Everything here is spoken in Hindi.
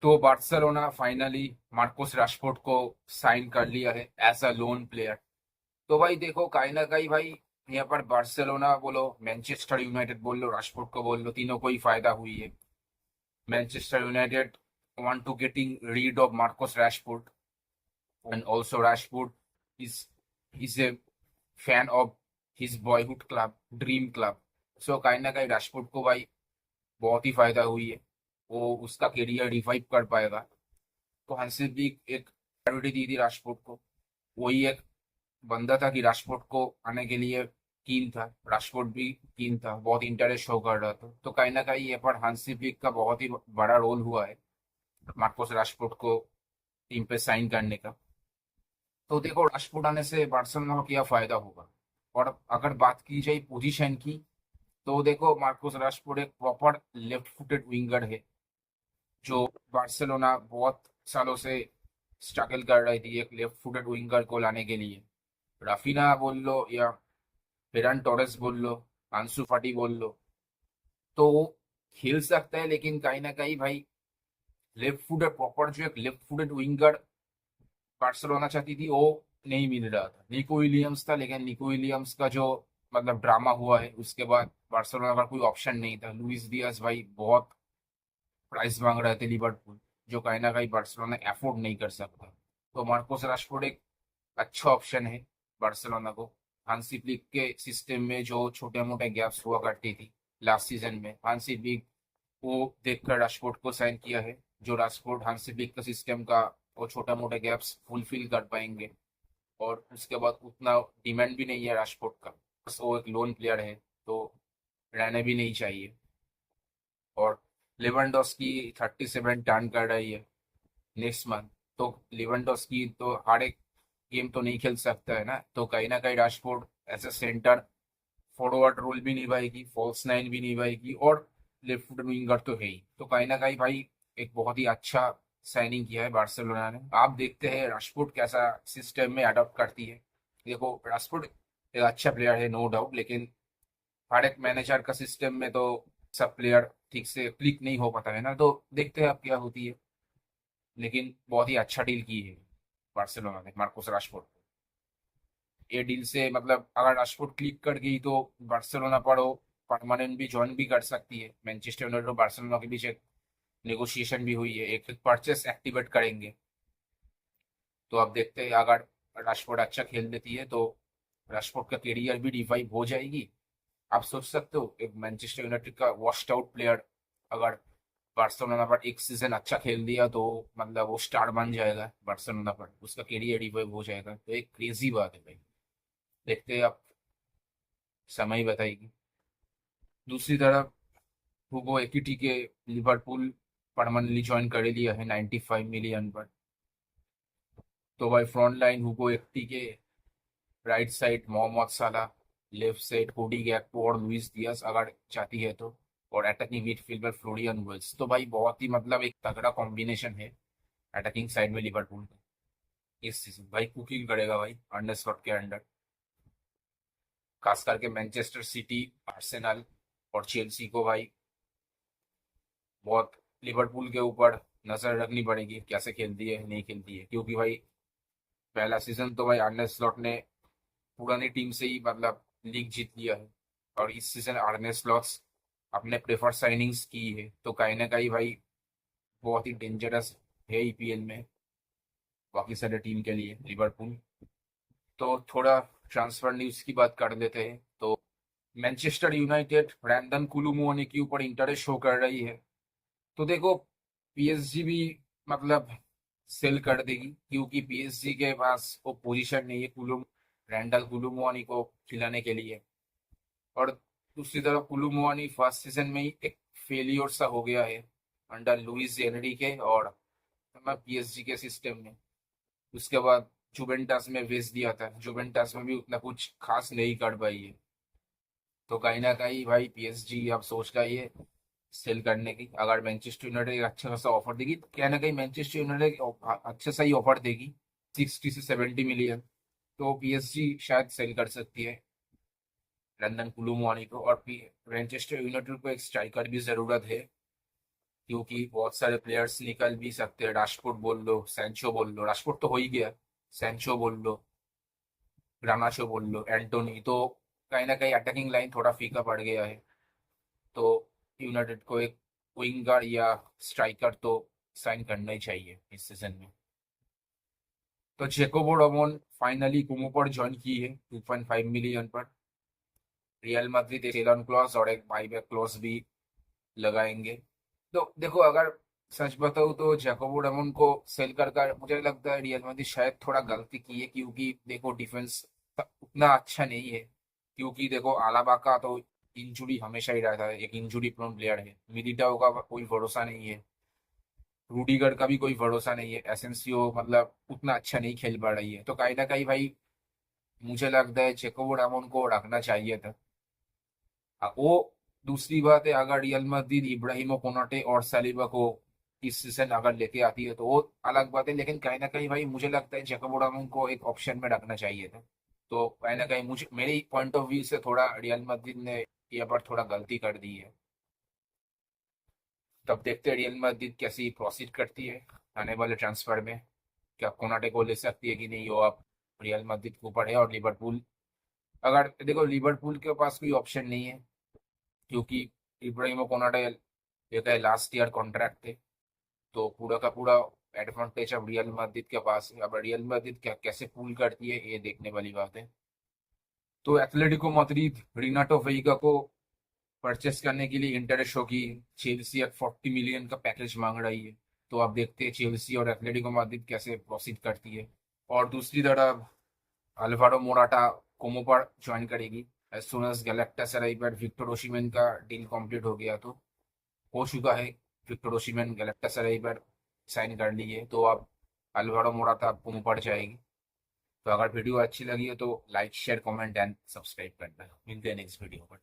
तो बार्सिलोना फाइनली मार्कोस राशफोर्ड को साइन कर लिया है एज अ लोन प्लेयर। तो भाई देखो, कहीं ना कहीं भाई यहाँ पर बार्सिलोना बोलो, मैनचेस्टर यूनाइटेड बोल लो, राशफोर्ड को बोल लो, तीनों को ही फायदा हुई है। Manchester United want to getting rid of Marcus Rashford, and also Rashford is a fan of his boyhood club, dream club. So कहीं ना कहीं राशफोर्ड को भाई बहुत ही फायदा हुई है। वो उसका करियर रिवाइव कर पाएगा। तो हंसी भी एक प्रायोरिटी दी थी राशफोर्ड को। वही एक बंदा था कि राशफोर्ड को आने के लिए कीन था, राशफोर्ड भी कीन था, बहुत इंटरेस्ट शो कर रहा था। तो कहीं ना कहीं ये पर हांसी पिक का बहुत ही बड़ा रोल हुआ है मार्कोस राशफोर्ड को टीम पे साइन करने का। तो देखो, राशफोर्ड आने से बार्सिलोना को क्या फायदा होगा। और अगर बात की जाए पोजीशन की, तो देखो मार्कोस राशफोर्ड एक प्रॉपर लेफ्ट फुटेड विंगर है, जो बार्सिलोना बहुत सालों से स्ट्रगल कर रही थी एक लेफ्ट फुटेड विंगर को लाने के लिए। राफिना बोल लो या फेरन टोरेस बोल लो, आंसू फाटी बोल लो, तो वो खेल सकता है। लेकिन कहीं ना कहीं भाई लेफ्ट फुटेड प्रॉपर जो एक लेफ्ट फुटेड विंगर बार्सिलोना चाहती थी, वो नहीं मिल रहा था। निको विलियम्स था, लेकिन निको विलियम्स का जो मतलब ड्रामा हुआ है, उसके बाद बार्सिलोना का कोई ऑप्शन नहीं था। लुइस दियाज भाई बहुत प्राइस मांग रहे थे लिवरपूल, जो कहीं ना कहीं बार्सिलोना अफोर्ड नहीं कर सकता। तो मार्कोस राशफोर्ड एक अच्छा ऑप्शन है बार्सिलोना को। हांसी फ्लिक के सिस्टम में जो छोटे मोटे गैप्स हुआ करती थी लास्ट सीजन में, हांसी फ्लिक वो देखकर राशफोर्ड को साइन किया है, जो राशफोर्ड हांसी फ्लिक का सिस्टम का वो छोटा मोटे गैप्स फुलफिल कर पाएंगे। और उसके बाद उतना डिमांड भी नहीं है राशफोर्ड का, बस वो एक लोन प्लेयर है, तो रहने भी नहीं चाहिए। और लेवेंडोस्की 37 टर्न कर रही है नेक्स्ट मंथ। तो लेवेंडोस्की तो हर एक गेम तो नहीं खेल सकता है ना, तो कहीं ना कहीं Rashford as a centre forward role भी निभाएगी, फॉल्स नाइन भी निभाएगी, और लेफ्ट फुट विंगर तो है ही। तो कहीं ना कहीं भाई एक बहुत ही अच्छा साइनिंग किया है बार्सिलोना ने। आप देखते हैं राशफोर्ड कैसा सिस्टम में अडॉप्ट करती है। देखो, राशफोर्ड एक अच्छा प्लेयर है नो डाउट, लेकिन हर एक मैनेजर का सिस्टम में तो सब प्लेयर ठीक से क्लिक नहीं हो पाता है ना। तो देखते हैं अब क्या होती है। लेकिन बहुत ही अच्छा डील की है बार्सिलोना ने मार्कोस राशफोर्ड को। ये डील से मतलब अगर राशफोर्ड क्लिक कर गई, तो बार्सिलोना पर वो परमानेंट भी ज्वाइन भी कर सकती है। मैनचेस्टर यूनाइटेड और बार्सिलोना के बीच एक नेगोशिएशन भी हुई है, एक परचेस एक्टिवेट करेंगे। तो अब देखते हैं, अगर राशफोर्ड अच्छा खेल देती है, तो राशफोर्ड का करियर भी रिवाइव हो जाएगी। आप सोच सकते हो, एक मैनचेस्टर यूनाइटेड का वॉश्ड आउट प्लेयर अगर बार्सिलोना पर एक सीजन अच्छा खेल दिया, तो मतलब वो स्टार बन जाएगा बार्सिलोना पर, उसका करियर रिवाइव हो जाएगा। तो एक क्रेजी बात है भाई। देखते हैं, आप समय ही बताएगी। दूसरी तरफ हुगो एकिटी के लिवरपूल परमानेंटली ज्वाइन कर लिया है 95 मिलियन पर। तो भाई फ्रंट लाइन हुगो एकिटी के, राइट साइड मोहम्मद साला, लेफ्ट साइड कोडी गैक्पो और लुइस दियाज अगर चाहती है तो, और अटैकिंग मिडफील्ड में फ्लोरियन विल्स। तो भाई बहुत ही मतलब एक तगड़ा कॉम्बिनेशन है अटैकिंग साइड में लिवरपूल का। इस सीजन भाई कुकिंग करेगा भाई अंडर स्लॉट के अंडर। खास करके मैनचेस्टर सिटी, आर्सेनल और चेल्सी को भाई बहुत लिवरपूल के ऊपर नजर रखनी पड़ेगी, कैसे खेलती है नहीं खेलती है। क्योंकि भाई पहला सीजन तो भाई आर्ने स्लॉट ने पुरानी टीम से ही मतलब लीग जीत लिया है, और इस सीजन आर्ने स्लॉट्स अपने प्रेफर साइनिंग्स की है। तो कहीं ना कहीं भाई बहुत ही डेंजरस है ईपीएल में बाकी सारे टीम के लिए लिवरपूल। तो थोड़ा ट्रांसफर न्यूज की बात कर लेते हैं। तो मैनचेस्टर यूनाइटेड ब्रैंडन कुलुमुआनी के ऊपर इंटरेस्ट शो कर रही है। तो देखो, पीएसजी भी मतलब सेल कर देगी, क्योंकि पीएसजी के पास वो पोजीशन नहीं है कुलुम रैंडल कुलुमुआनी को खिलाने के लिए। और दूसरी तरफ कुलुमुआनी फर्स्ट सीजन में ही एक फेलियर सा हो गया है अंडर लुइस एनरिके और पीएसजी के सिस्टम में। उसके बाद जुवेंटस में भेज दिया था, जुवेंटस में भी उतना कुछ खास नहीं कर पाई है। तो कहीं ना कहीं भाई पीएसजी अब सोच रही है सेल करने की। अगर मैनचेस्टर यूनाइटेड एक अच्छा खासा ऑफर देगी, तो क्या ना कहीं मैनचेस्टर यूनाइटेड अच्छा सा ही ऑफर देगी, 60 से 70 मिलियन। तो पीएसजी शायद सेल कर सकती है लंदन कुलुमुआनी को। और मैनचेस्टर यूनाइटेड को एक स्ट्राइकर भी जरूरत है, क्योंकि बहुत सारे प्लेयर्स निकल भी सकते हैं। राशफोर्ड बोल लो, सैंचो बोल लो, राशफोर्ड तो हो ही गया, सैंचो बोल लो, ग्रानाचो बोल लो, एंटोनी, तो कहीं ना कहीं अटैकिंग लाइन थोड़ा फीका पड़ गया है। तो यूनाइटेड को एक विंगर या स्ट्राइकर तो साइन करना ही चाहिए इस सीजन में। तो जेकोबो रमोन फाइनली कुमो पर ज्वाइन की है 2.5 मिलियन पर। रियल मैड्रिड एक सेल ऑन क्लॉज और एक बाईबैक क्लॉज भी लगाएंगे। तो देखो, अगर सच बताऊं तो जैकोबो रेमोन को सेल कर कर मुझे लगता है रियल मैड्रिड शायद थोड़ा गलती की है, क्योंकि देखो डिफेंस उतना अच्छा नहीं है। क्योंकि देखो अलाबा का तो इंजुरी हमेशा ही रहता है, एक इंजुरी प्रोन प्लेयर है। मिलिटाओ का कोई भरोसा नहीं है, रूडिगर का भी कोई भरोसा नहीं है, एसेंसियो मतलब उतना अच्छा नहीं खेल पा रही है। तो कहीं ना कहीं भाई मुझे लगता है जैकोबो रेमोन को रखना चाहिए था। वो दूसरी बात है, अगर रियल मैड्रिड इब्राहिमो कोनाटे और सालिबा को इस सीजन अगर लेके आती है तो वो अलग बात है, लेकिन कहीं ना कहीं भाई मुझे लगता है जैकोब रामन को एक ऑप्शन में रखना चाहिए था। तो कहीं ना कहीं मुझे मेरे पॉइंट ऑफ व्यू से थोड़ा रियल मैड्रिड ने यहाँ पर थोड़ा गलती कर दी है। तब देखते हैं रियल मैड्रिड कैसी प्रोसीड करती है आने वाले ट्रांसफर में। क्या कोनाटे को ले सकती है कि नहीं, वो आप रियल मैड्रिड के ऊपर है। और लिवरपूल, अगर देखो लिवरपूल के पास कोई ऑप्शन नहीं है, क्योंकि इब्राहिमो कोनाटे ये का लास्ट ईयर कॉन्ट्रैक्ट थे। तो पूरा का पूरा एडवांटेज अब रियल मैड्रिड के पास है। अब रियल मैड्रिड क्या कैसे पूल करती है ये देखने वाली बात है। तो एथलेटिको मैड्रिड रिनाटो वेइगा को परचेस करने के लिए इंटरेस्ट होगी। चेल्सी अब 40 मिलियन का पैकेज मांग रही है। तो आप देखते हैं चेल्सी और एथलेटिको मैड्रिड कैसे प्रोसीड करती है। और दूसरी तरफ अल्वारो मोराटा कोमो पर ज्वाइन करेगी एज सुन एज गैलेक्टासराय पर विक्टर ओसिमेन का डील कंप्लीट हो चुका है। विक्टर ओसिमेन गैलेक्टासराय पर साइन कर ली है, तो अब अल्वारो मोराता आपको मुंह पड़ जाएगी। तो अगर वीडियो अच्छी लगी है तो like share comment and subscribe करना। मिलते हैं नेक्स्ट वीडियो पर।